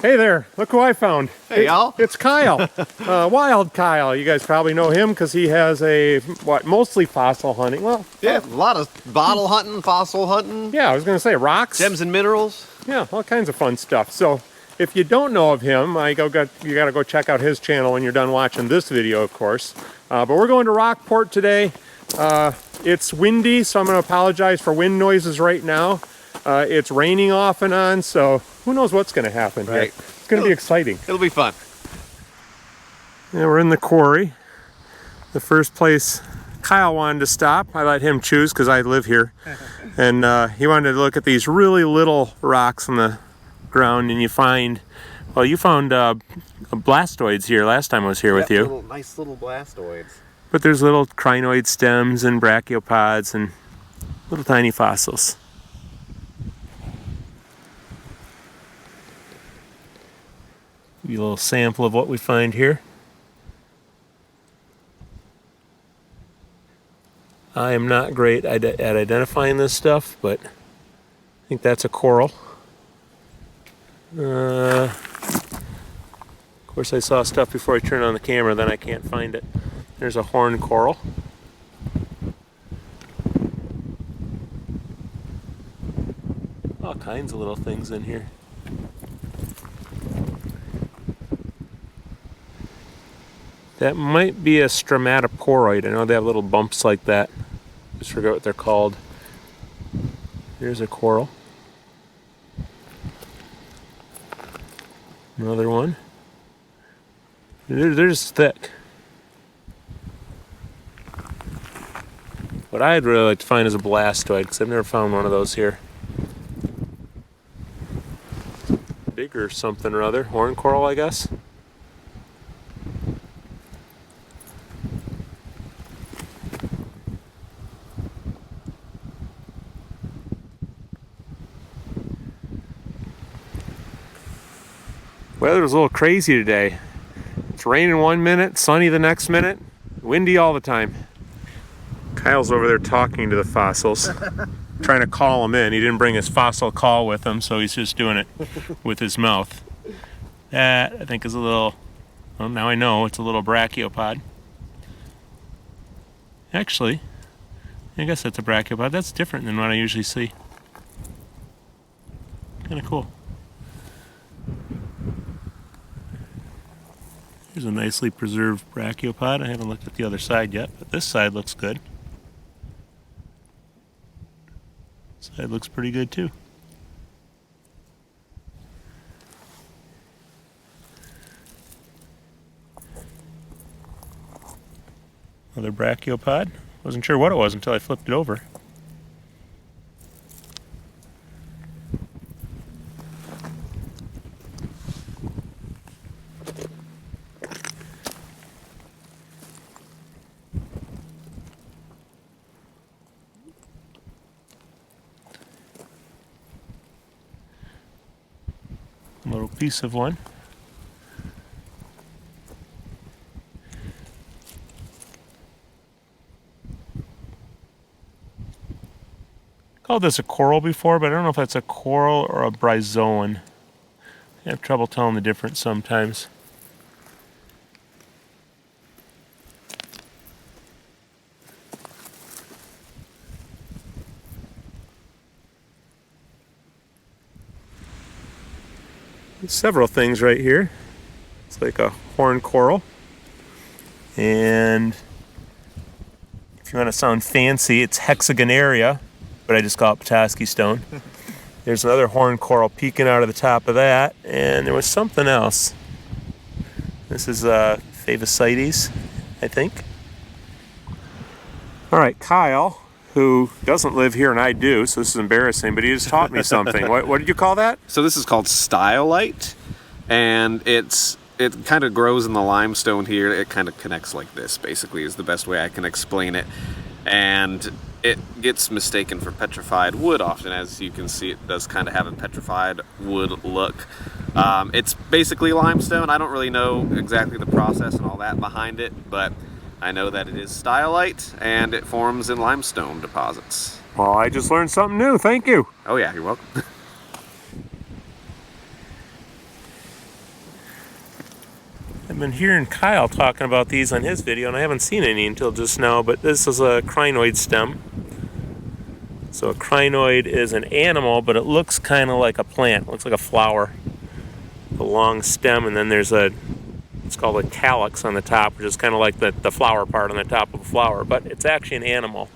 Hey there, look who I found. Hey, y'all. It's Kyle, Wild Kyle. You guys probably know him because he has mostly fossil hunting. Well, yeah, a lot of bottle hunting, fossil hunting. Yeah, I was going to say rocks. Gems and minerals. Yeah, all kinds of fun stuff. So if you don't know of him, you got to go check out his channel when you're done watching this video, of course. But we're going to Rockport today. It's windy, so I'm going to apologize for wind noises right now. It's raining off and on, so who knows what's going to happen here. It's going to be exciting. It'll be fun. Yeah, we're in the quarry. The first place Kyle wanted to stop. I let him choose because I live here. And he wanted to look at these really little rocks on the ground, and you found blastoids here last time I was here with you. Nice little blastoids. But there's little crinoid stems and brachiopods and little tiny fossils. Give you a little sample of what we find here. I am not great at identifying this stuff, but I think that's a coral. Of course, I saw stuff before I turned on the camera, then I can't find it. There's a horn coral. All kinds of little things in here. That might be a stromatoporoid. I know they have little bumps like that. Just forget what they're called. Here's a coral. Another one. They're just thick. What I'd really like to find is a blastoid, because I've never found one of those here. Bigger something or other. Horn coral, I guess. Weather's a little crazy today. It's raining 1 minute, sunny the next minute, windy all the time. Kyle's over there talking to the fossils, trying to call them in. He didn't bring his fossil call with him, so he's just doing it with his mouth. That, I think, is a little, well, now I know it's a little brachiopod. Actually, I guess that's a brachiopod. That's different than what I usually see. Kind of cool. Here's a nicely preserved brachiopod. I haven't looked at the other side yet, but this side looks good. This side looks pretty good too. Another brachiopod. Wasn't sure what it was until I flipped it over. A little piece of one. Called this a coral before, but I don't know if that's a coral or a bryozoan. I have trouble telling the difference sometimes. There's several things right here. It's like a horn coral. And if you want to sound fancy, it's hexagonaria, but I just call it Petoskey stone. There's another horn coral peeking out of the top of that, and there was something else. This is Favosites, I think. All right, Kyle, who doesn't live here and I do, so this is embarrassing, but he just taught me something. What did you call that? So this is called stylolite, and it kind of grows in the limestone here. It kind of connects like this, basically, is the best way I can explain it. And it gets mistaken for petrified wood often. As you can see, it does kind of have a petrified wood look. It's basically limestone. I don't really know exactly the process and all that behind it, but I know that it is stylolite, and it forms in limestone deposits. Well, I just learned something new. Thank you. Oh yeah, you're welcome. I've been hearing Kyle talking about these on his video, and I haven't seen any until just now, but this is a crinoid stem. So a crinoid is an animal, but it looks kind of like a plant. It looks like a flower. A long stem, and then there's it's called a calyx on the top, which is kind of like the flower part on the top of a flower, but it's actually an animal.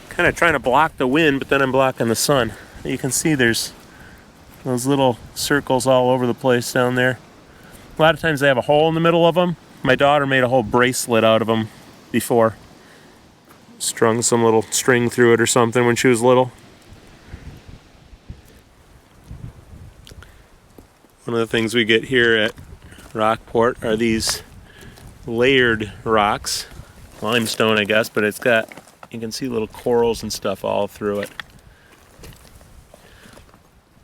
Kind of trying to block the wind, but then I'm blocking the sun. You can see there's those little circles all over the place down there. A lot of times they have a hole in the middle of them. My daughter made a whole bracelet out of them before. Strung some little string through it or something when she was little. One of the things we get here at Rockport are these layered rocks. Limestone, I guess, but it's got, you can see little corals and stuff all through it.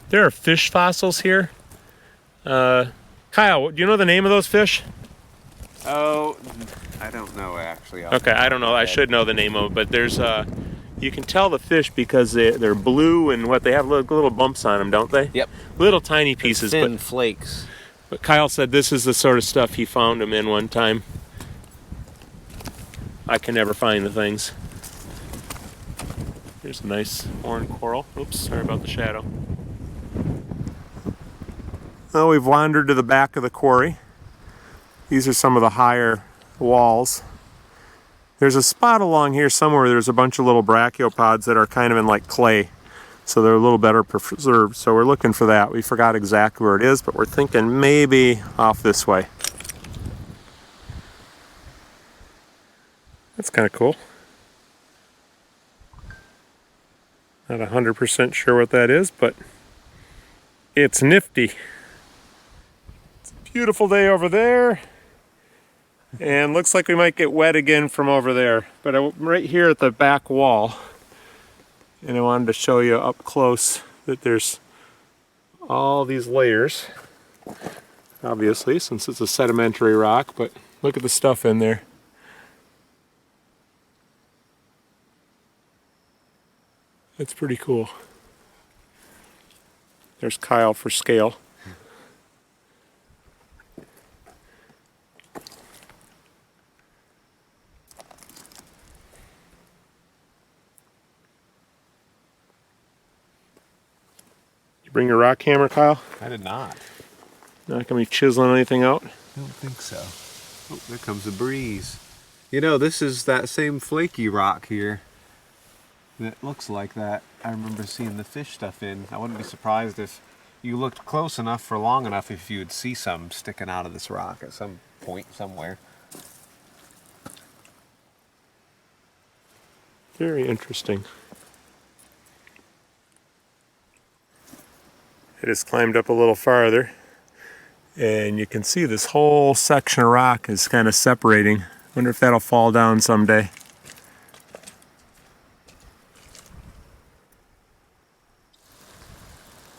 There are fish fossils here. Kyle, do you know the name of those fish? Oh, I don't know actually. Okay, I don't know. I should know the name of it, but there's you can tell the fish because they're blue and what they have little bumps on them, don't they? Yep. Little tiny pieces, thin flakes. But Kyle said this is the sort of stuff he found them in one time. I can never find the things. Here's a nice horn coral. Oops, sorry about the shadow. Well, we've wandered to the back of the quarry. These are some of the higher walls. There's a spot along here somewhere, there's a bunch of little brachiopods that are kind of in like clay. So they're a little better preserved. So we're looking for that. We forgot exactly where it is, but we're thinking maybe off this way. That's kind of cool. Not 100% sure what that is, but it's nifty. It's a beautiful day over there. And looks like we might get wet again from over there. But I'm right here at the back wall. And I wanted to show you up close that there's all these layers. Obviously, since it's a sedimentary rock, but look at the stuff in there. That's pretty cool. There's Kyle for scale. Bring your rock hammer, Kyle? I did not. Not gonna be chiseling anything out? I don't think so. Oh, there comes a breeze. You know, this is that same flaky rock here that looks like that. I remember seeing the fish stuff in. I wouldn't be surprised if you looked close enough for long enough if you would see some sticking out of this rock at some point somewhere. Very interesting. I just climbed up a little farther and you can see this whole section of rock is kind of separating. Wonder if that'll fall down someday.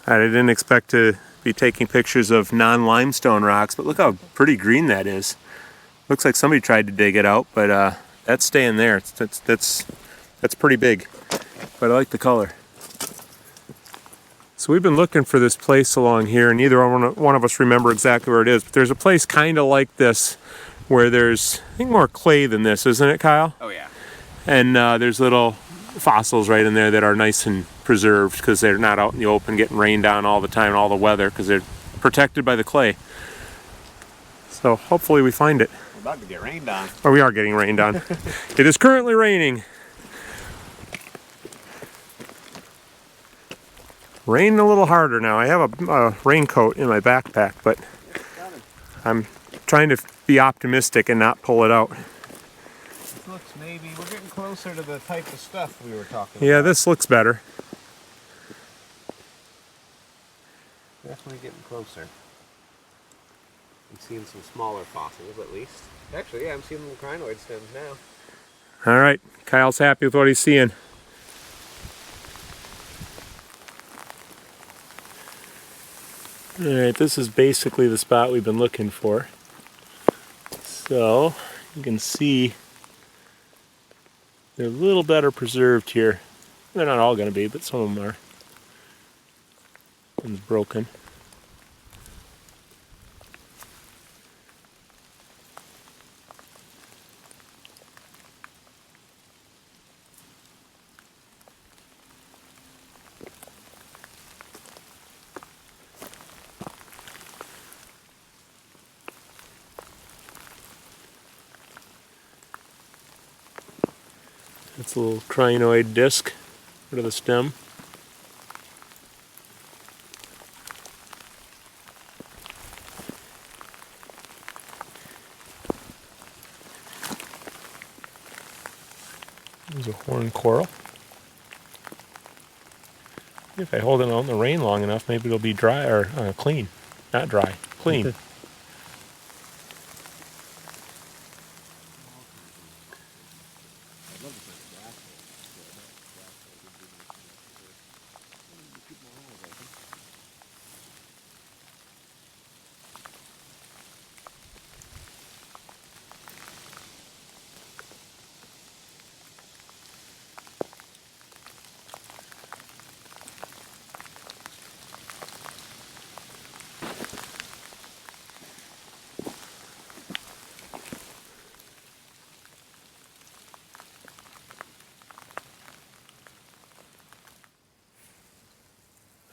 I didn't expect to be taking pictures of non-limestone rocks, but look how pretty green that is. Looks like somebody tried to dig it out, but that's staying there. That's pretty big, but I like the color. So we've been looking for this place along here, and neither one of us remember exactly where it is, but there's a place kind of like this where there's, I think, more clay than this, isn't it, Kyle? Oh yeah. And there's little fossils right in there that are nice and preserved because they're not out in the open getting rained on all the time and all the weather because they're protected by the clay. So hopefully we find it. We're about to get rained on. Or we are getting rained on. It is currently raining. Raining a little harder now. I have a raincoat in my backpack, but I'm trying to be optimistic and not pull it out. This looks maybe, we're getting closer to the type of stuff we were talking about. Yeah, this looks better. Definitely getting closer. I'm seeing some smaller fossils at least. Actually, yeah, I'm seeing little crinoid stems now. All right, Kyle's happy with what he's seeing. All right, this is basically the spot we've been looking for. So you can see they're a little better preserved here. They're not all going to be, but some of them are. One's broken. That's a little crinoid disc out of the stem. There's a horn coral. If I hold it out in the rain long enough, maybe it'll be dry or clean. Not dry, clean.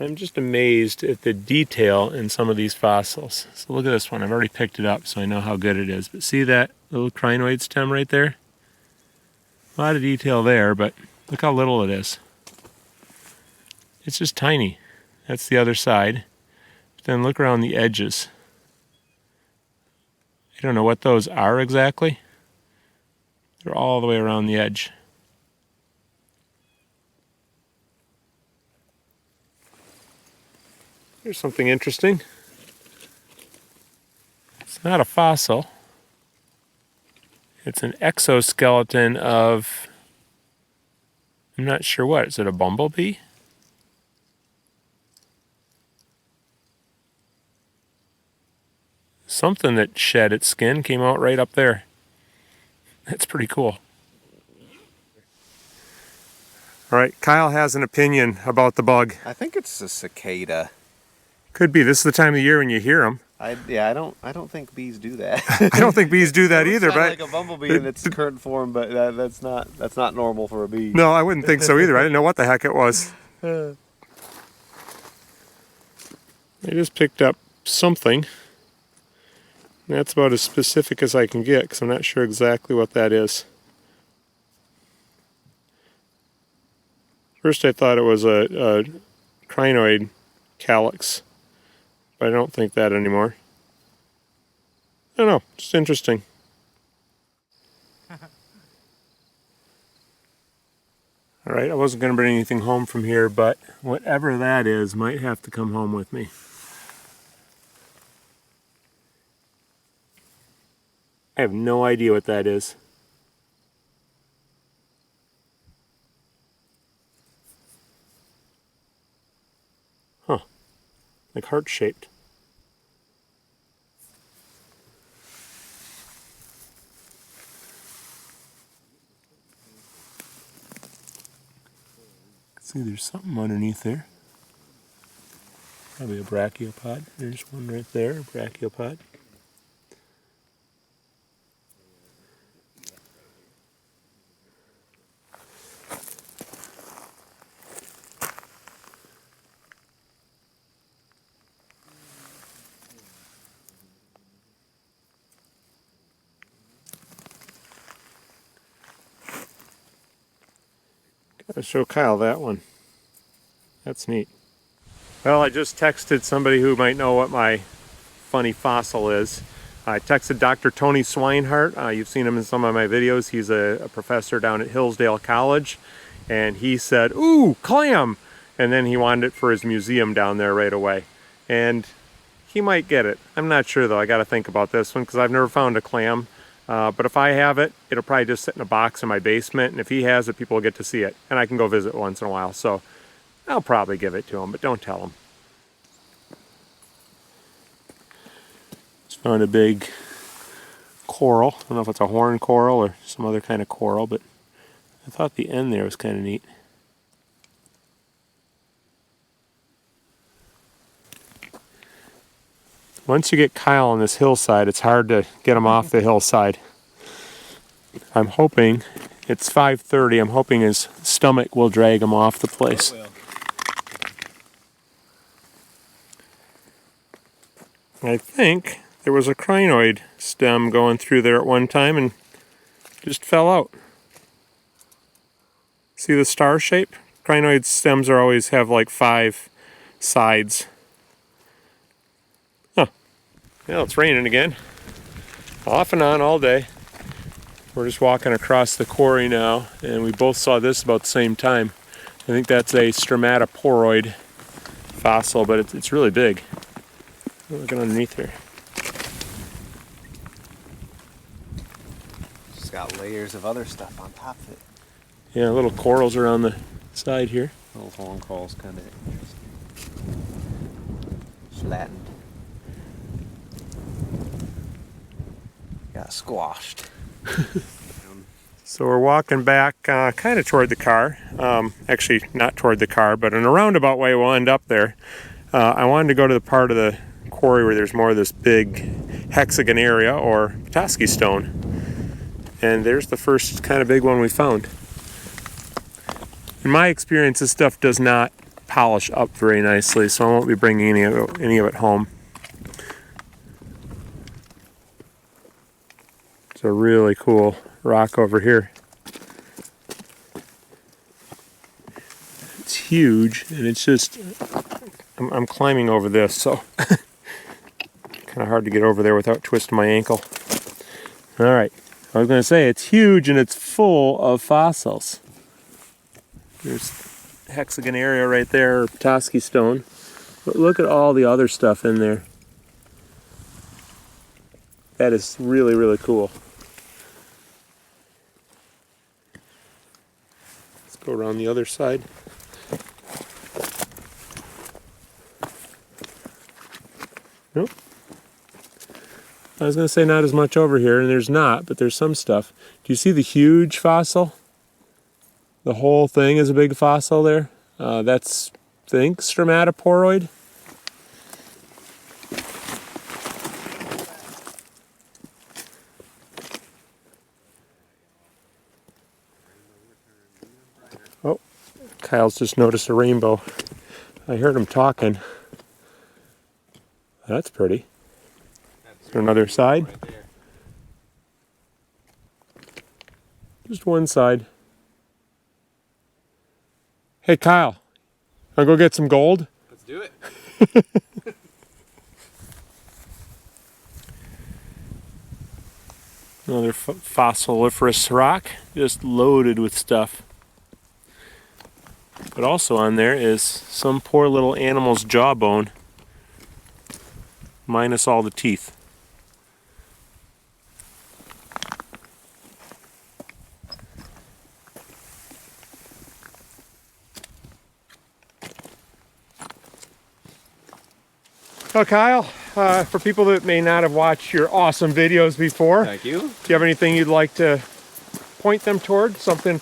I'm just amazed at the detail in some of these fossils. So look at this one. I've already picked it up, so I know how good it is. But see that little crinoid stem right there? A lot of detail there, but look how little it is. It's just tiny. That's the other side. But then look around the edges. I don't know what those are exactly. They're all the way around the edge. Here's something interesting. It's not a fossil. It's an exoskeleton of, I'm not sure what. Is it a bumblebee? Something that shed its skin came out right up there. That's pretty cool. All right, Kyle has an opinion about the bug. I think it's a cicada. Could be. This is the time of year when you hear them. I don't think bees do that. I don't think bees do that either. It's But like a bumblebee in its current form, but that's not normal for a bee. no, I wouldn't think so either. I didn't know what the heck it was. I just picked up something. That's about as specific as I can get because I'm not sure exactly what that is. First I thought it was a crinoid calyx, but I don't think that anymore. I don't know, just interesting. Alright, I wasn't going to bring anything home from here, but whatever that is might have to come home with me. I have no idea what that is. Huh. Like heart-shaped. See, there's something underneath there. Probably a brachiopod. There's one right there, a brachiopod. Gotta show Kyle that one. That's neat. Well, I just texted somebody who might know what my funny fossil is. I texted Dr. Tony Swinehart. You've seen him in some of my videos. He's a professor down at Hillsdale College. And he said, ooh, clam! And then he wanted it for his museum down there right away. And he might get it. I'm not sure though. I gotta think about this one because I've never found a clam. But if I have it, it'll probably just sit in a box in my basement. And if he has it, people will get to see it. And I can go visit once in a while. So I'll probably give it to him, but don't tell him. Just found a big coral. I don't know if it's a horn coral or some other kind of coral, but I thought the end there was kind of neat. Once you get Kyle on this hillside, it's hard to get him off the hillside. I'm hoping, it's 5:30, I'm hoping his stomach will drag him off the place. I think there was a crinoid stem going through there at one time and just fell out. See the star shape? Crinoid stems are always have like 5 sides. Huh. Well, it's raining again. Off and on all day. We're just walking across the quarry now, and we both saw this about the same time. I think that's a stromatoporoid fossil, but it's really big. Looking underneath here. It's got layers of other stuff on top of it. Yeah, little corals around the side here. Little horn corals, kind of interesting. Flattened. Got squashed. So we're walking back kind of toward the car. Actually, not toward the car, but in a roundabout way we'll end up there. I wanted to go to the part of the quarry where there's more of this big hexagon area, or Petoskey stone. And there's the first kind of big one we found. In my experience, this stuff does not polish up very nicely, so I won't be bringing any of it home. It's a really cool rock over here. It's huge, and it's just, I'm climbing over this, so kind of hard to get over there without twisting my ankle. All right, I was going to say it's huge and it's full of fossils. There's hexagon area right there, Petoskey stone. But look at all the other stuff in there. That is really, really cool. Let's go around the other side. Nope. I was going to say not as much over here, and there's not, but there's some stuff. Do you see the huge fossil? The whole thing is a big fossil there. That's, I think, stromatoporoid. Oh, Kyle's just noticed a rainbow. I heard him talking. That's pretty. Is there another side? Right there. Just one side. Hey Kyle, wanna go get some gold? Let's do it. Another fossiliferous rock, just loaded with stuff. But also on there is some poor little animal's jawbone, minus all the teeth. Well, Kyle, for people that may not have watched your awesome videos before, Thank you. do you have anything you'd like to point them toward? Something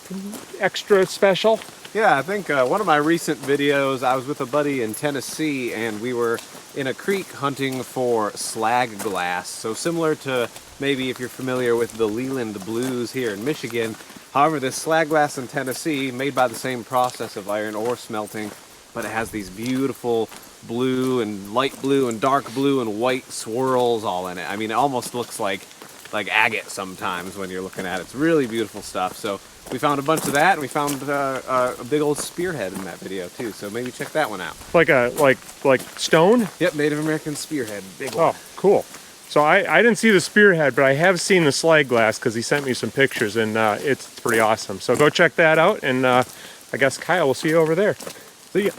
extra special? Yeah, I think one of my recent videos, I was with a buddy in Tennessee, and we were in a creek hunting for slag glass. So similar to maybe if you're familiar with the Leland blues here in Michigan. However, this slag glass in Tennessee, made by the same process of iron ore smelting, but it has these beautiful blue and light blue and dark blue and white swirls all in it. I mean, it almost looks like agate sometimes when you're looking at it. It's really beautiful stuff. So we found a bunch of that, and we found a big old spearhead in that video too. So maybe check that one out. Like stone? Yep, Native American spearhead, big one. Oh, cool. So I didn't see the spearhead, but I have seen the slag glass because he sent me some pictures, and it's pretty awesome. So go check that out, and I guess Kyle will see you over there. See ya.